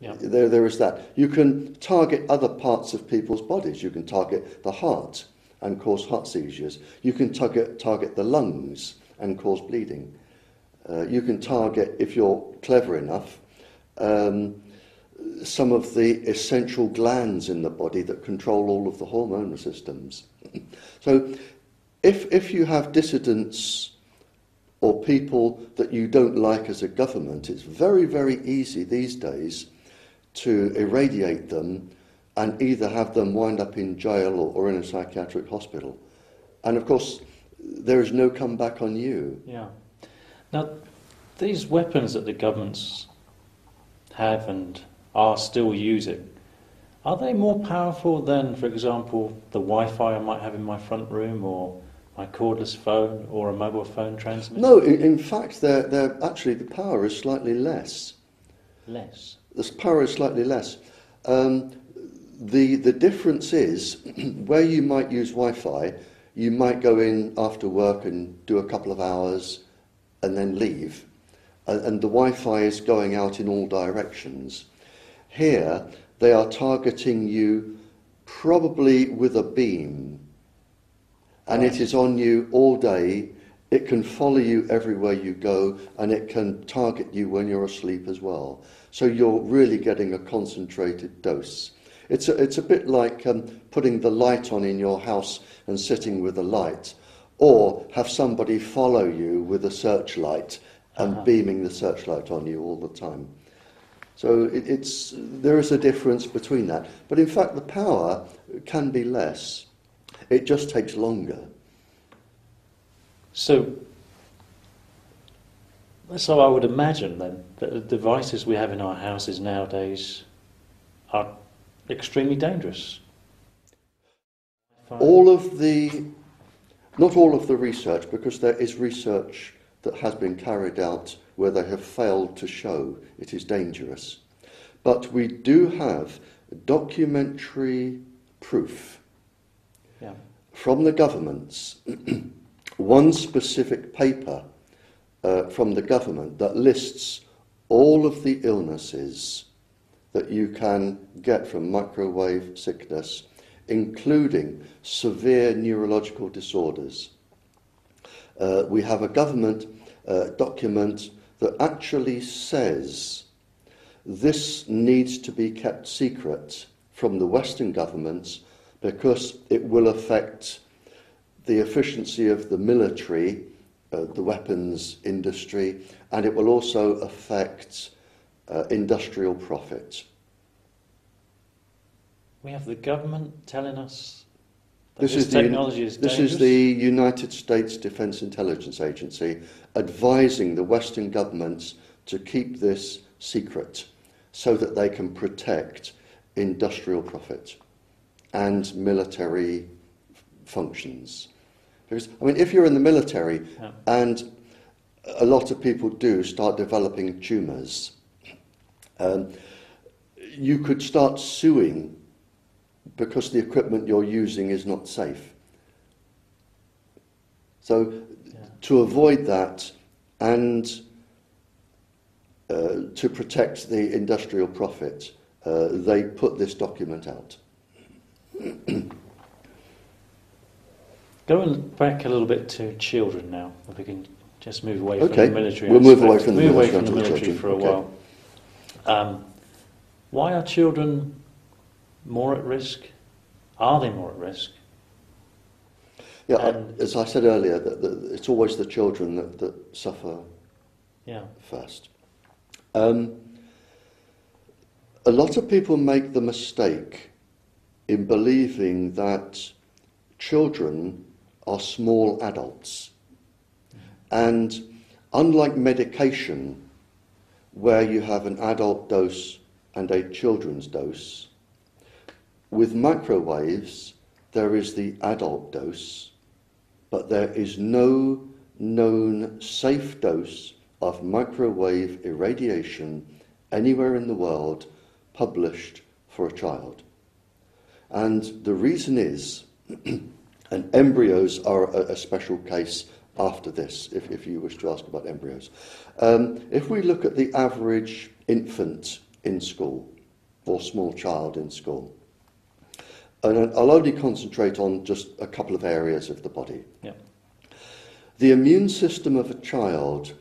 Yeah. There is that. You can target other parts of people's bodies. You can target the heart and cause heart seizures. You can target the lungs and cause bleeding. You can target, if you're clever enough, some of the essential glands in the body that control all of the hormonal systems. So if you have dissidents or people that you don't like as a government, it's very, very easy these days to irradiate them and either have them wind up in jail or in a psychiatric hospital. And of course, there is no comeback on you. Yeah. Now, these weapons that the governments have and are still using, are they more powerful than, for example, the Wi-Fi I might have in my front room, or my cordless phone, or a mobile phone transmitter? No, in fact, they're actually, the power is slightly less. Less? The power is slightly less. The difference is, where you might use Wi-Fi, you might go in after work and do a couple of hours and then leave. And the Wi-Fi is going out in all directions. Here, they are targeting you probably with a beam. And it is on you all day. It can follow you everywhere you go, and it can target you when you're asleep as well. So you're really getting a concentrated dose. It's a bit like putting the light on in your house and sitting with a light, or have somebody follow you with a searchlight and beaming the searchlight on you all the time. So there is a difference between that. But in fact, the power can be less. It just takes longer. So I would imagine then that the devices we have in our houses nowadays are extremely dangerous. Not all of the research, because there is research that has been carried out where they have failed to show it is dangerous. But we do have documentary proof from the governments, one specific paper from the government that lists all of the illnesses that you can get from microwave sickness, including severe neurological disorders. We have a government document that actually says this needs to be kept secret from the Western governments because it will affect the efficiency of the military, the weapons industry, and it will also affect industrial profit. We have the government telling us that This technology is dangerous? This is the United States Defense Intelligence Agency advising the Western governments to keep this secret so that they can protect industrial profit and military functions. Because, I mean, if you're in the military and a lot of people do start developing tumours, you could start suing because the equipment you're using is not safe. So to avoid that and to protect the industrial profit, they put this document out. Going back a little bit to children now, if we can just move away from the military. We'll move away from the military for a while. Why are children more at risk? Are they more at risk? Yeah, as I said earlier, it's always the children that suffer first. A lot of people make the mistake in believing that children are small adults. And unlike medication, where you have an adult dose and a children's dose, with microwaves, there is the adult dose, but there is no known safe dose of microwave irradiation anywhere in the world published for a child. And the reason is, and embryos are a special case after this, if you wish to ask about embryos. If we look at the average infant in school, or small child in school. And I'll only concentrate on just a couple of areas of the body. Yep. The immune system of a child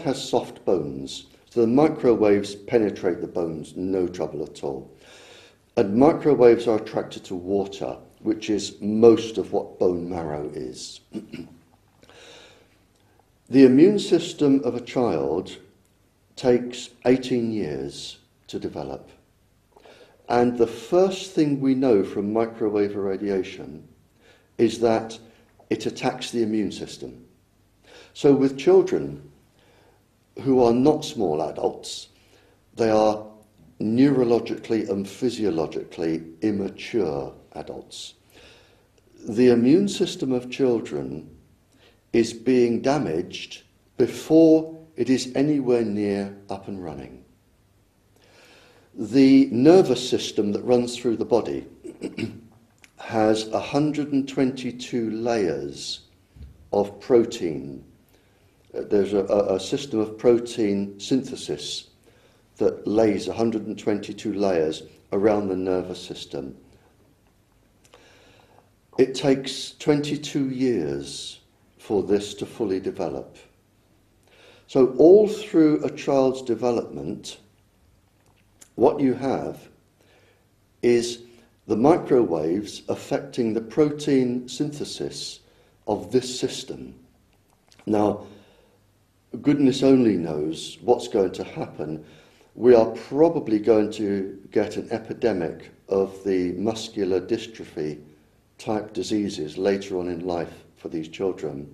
has soft bones, so the microwaves penetrate the bones, no trouble at all. And microwaves are attracted to water, which is most of what bone marrow is. The immune system of a child takes 18 years to develop. And the first thing we know from microwave irradiation is that it attacks the immune system. So with children who are not small adults, they are neurologically and physiologically immature adults. The immune system of children is being damaged before it is anywhere near up and running. The nervous system that runs through the body has 122 layers of protein. There's a system of protein synthesis that lays 122 layers around the nervous system. It takes 22 years for this to fully develop. So all through a child's development, what you have is the microwaves affecting the protein synthesis of this system. Now, goodness only knows what's going to happen. We are probably going to get an epidemic of the muscular dystrophy type diseases later on in life for these children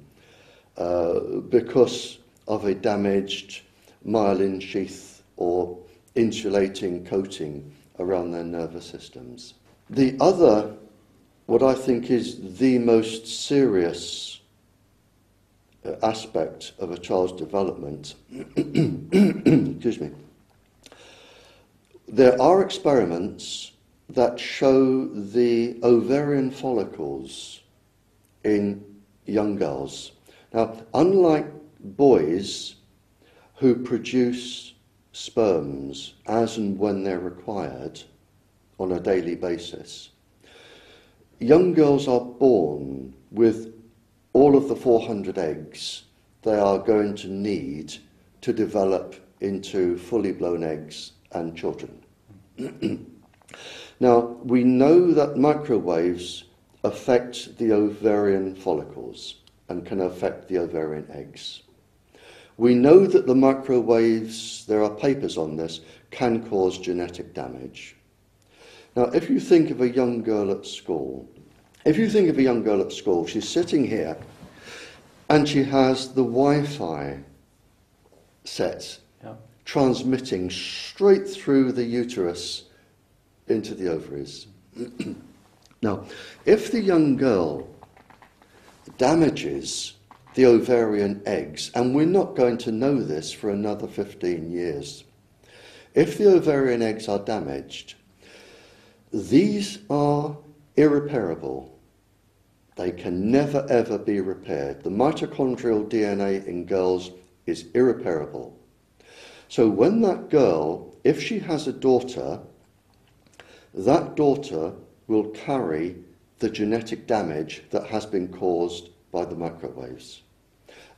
because of a damaged myelin sheath or insulating coating around their nervous systems. The other, what I think is the most serious aspect of a child's development, excuse me, there are experiments that show the ovarian follicles in young girls. Now, unlike boys who produce sperms as and when they're required on a daily basis, young girls are born with all of the 400 eggs they are going to need to develop into fully blown eggs and children. Now, we know that microwaves affect the ovarian follicles and can affect the ovarian eggs. We know that the microwaves, there are papers on this, can cause genetic damage. Now, if you think of a young girl at school, she's sitting here and she has the Wi-Fi set transmitting straight through the uterus into the ovaries. Now, if the young girl damages the ovarian eggs, and we're not going to know this for another 15 years, if the ovarian eggs are damaged, these are irreparable. They can never ever be repaired. The mitochondrial DNA in girls is irreparable. So when that girl, if she has a daughter, that daughter will carry the genetic damage that has been caused by the microwaves.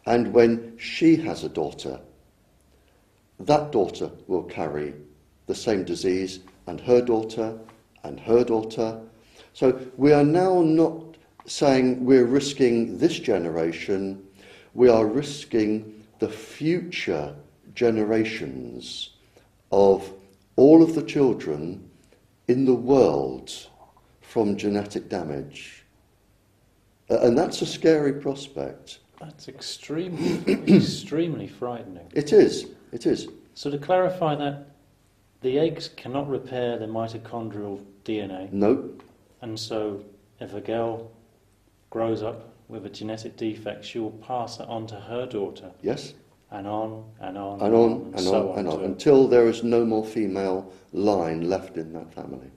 And when she has a daughter, that daughter will carry the same disease, and her daughter, and her daughter. So we are now not saying we're risking this generation, we are risking the future generations of all of the children in the world from genetic damage. And that's a scary prospect. That's extremely frightening. It is. So to clarify that, the eggs cannot repair the mitochondrial DNA. No. And so if a girl grows up with a genetic defect, she will pass that on to her daughter. Yes. And on, and on, and on, and on, and on, until there is no more female line left in that family.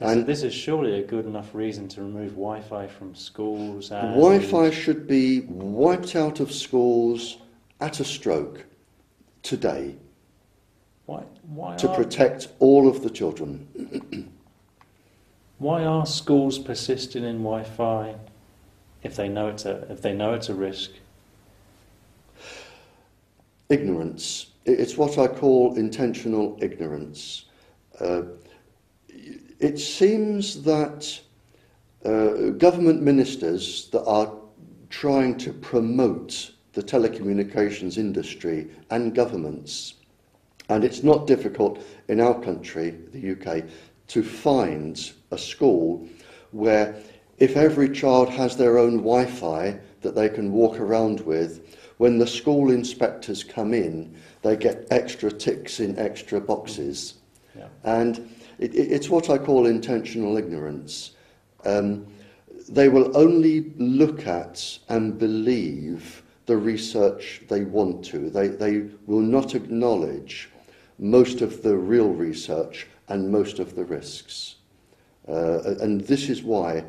And this is surely a good enough reason to remove Wi-Fi from schools. And Wi-Fi should be wiped out of schools at a stroke today. Why to protect all of the children. Why are schools persisting in Wi-Fi if they know it's a risk? Ignorance. It's what I call intentional ignorance. It seems that government ministers that are trying to promote the telecommunications industry and governments, and it's not difficult in our country, the UK, to find a school where if every child has their own Wi-Fi that they can walk around with, when the school inspectors come in, they get extra ticks in extra boxes. Yeah. And it's what I call intentional ignorance. They will only look at and believe the research they want to. They will not acknowledge most of the real research and most of the risks. And this is why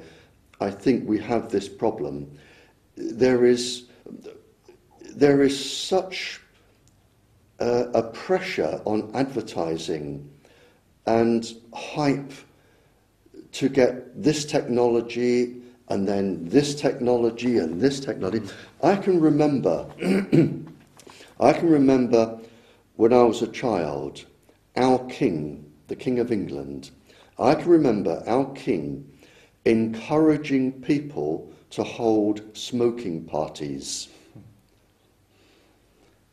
I think we have this problem. There is such a pressure on advertising and hype to get this technology and then this technology and this technology. I can remember when I was a child, our king, the King of England, I can remember our king encouraging people to hold smoking parties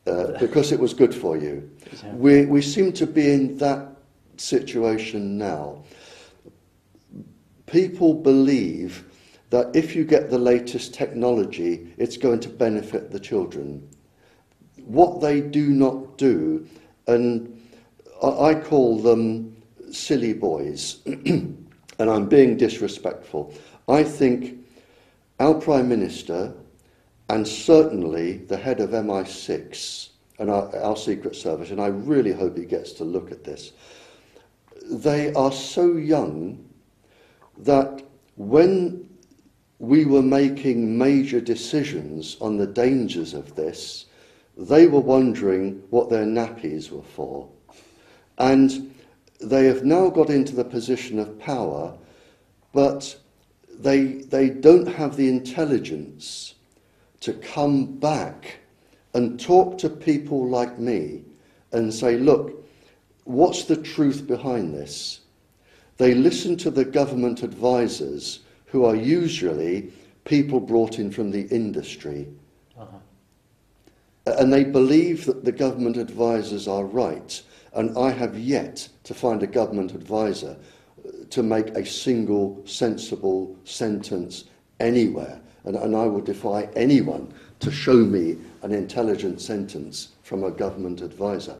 because it was good for you. Yeah. We seem to be in that situation now. People believe that if you get the latest technology, it's going to benefit the children. What they do not do, and I call them silly boys, and I'm being disrespectful. I think our Prime Minister, and certainly the head of MI6 and our Secret Service, and I really hope he gets to look at this, they are so young that when we were making major decisions on the dangers of this, they were wondering what their nappies were for. And they have now got into the position of power, but they don't have the intelligence to come back and talk to people like me and say, look, what's the truth behind this? They listen to the government advisors, who are usually people brought in from the industry. Uh-huh. And they believe that the government advisors are right. And I have yet to find a government advisor to make a single sensible sentence anywhere. And I would defy anyone to show me an intelligent sentence from a government advisor.